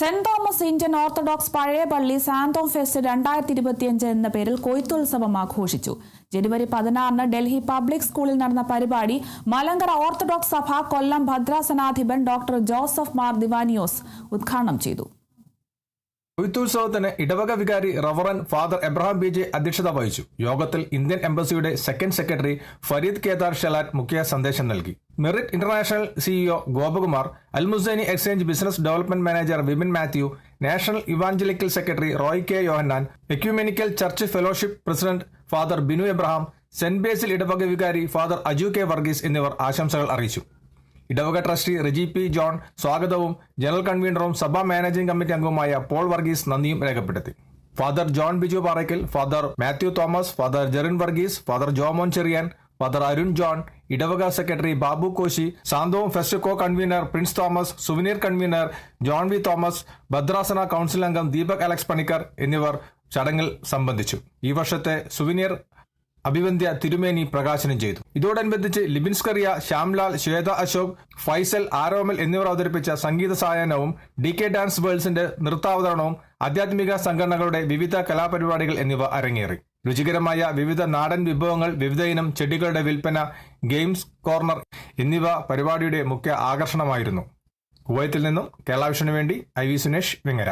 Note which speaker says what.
Speaker 1: Saint Thomas Indian orthodox പഴയ പള്ളി Santhome fest 2025 എന്ന പേരിൽ കൊയ്ത്തുത്സവം ആഘോഷിച്ചു. ജനുവരി 16 ഡൽഹി പബ്ലിക് സ്കൂളിൽ നടന്ന പരിപാടി മലങ്കര ഓർത്തഡോക്സ് സഭ കൊല്ലം ഭദ്രാസനാധിപൻ ഡോക്ടർ ജോസഫ് മാർ ദിവാനിയോസ് ഉദ്ഘാടനം ചെയ്തു.
Speaker 2: കൊയ്ത്തുത്സവത്തിന് ഇടവക വികാരി reverend father Abraham B J അധ്യക്ഷത വഹിച്ചു. യോഗത്തിൽ ഇന്ത്യൻ എംബസിയുടെ സെക്കൻഡ് സെക്രട്ടറി ഫരീദ് കേദാർ ഷെലാറ്റ് മുഖ്യ സന്ദേശം നൽകി. Merit international CEO Gopakumar, Al Muzaini exchange business development manager Vipin Mathew, national evangelical secretary Roy K Yohannan, ecumenical church fellowship president father Binu Abraham, saint Basil ഇടവക വികാരി ഫാദർ അജു കെ വർഗീസ് എന്നിവർ ആശംസകൾ അറിയിച്ചു. ഇടവക ട്രസ്റ്റി റിജി പി ജോൺ സ്വാഗതവും ജനറൽ കൺവീനറും സഭാ മാനേജിംഗ് കമ്മിറ്റി അംഗവുമായ പോൾ വർഗീസ് നന്ദിയും രേഖപ്പെടുത്തി. Father John Biju Parackal, father Mathew Thomas, father Jerin Varghese, father Jomon Cherian, father Arun John, ഇടവക secretary Babu Koshy, Santhome fest co convenor Prince Thomas, souvenir convenor John V Thomas, ഭദ്രാസന കൌൺസിൽ അംഗം ദീപക് അലക്സ് പണിക്കർ എന്നിവർ ചടങ്ങിൽ സംബന്ധിച്ചു. ഈ വർഷത്തെ സുവനീർ അഭിവന്ദ്യ തിരുമേനി പ്രകാശനം ചെയ്തു. ഇതോടനുബന്ധിച്ച് ലിബിൻസ്കറിയ, ശ്യാംലാൽ, ശ്വേത അശോക്, ഫൈസൽ, ആരോമൽ എന്നിവർ അവതരിപ്പിച്ച സംഗീത സായാഹ്നവും DK ഡാൻസ് വേൾഡ്സിന്റെ നൃത്താവതരണവും ആധ്യാത്മിക സംഘടനകളുടെ വിവിധ കലാപരിപാടികൾ എന്നിവ അരങ്ങേറി. രുചികരമായ വിവിധ നാടൻ വിഭവങ്ങൾ, വിവിധ ഇനം ചെടികളുടെ വിൽപ്പന, ഗെയിംസ് കോർണർ എന്നിവ പരിപാടിയുടെ മുഖ്യ ആകർഷണമായിരുന്നു. കുവൈത്തിൽ നിന്നും കേരള വിഷനു വേണ്ടി IV സുനേഷ് വെങ്ങര.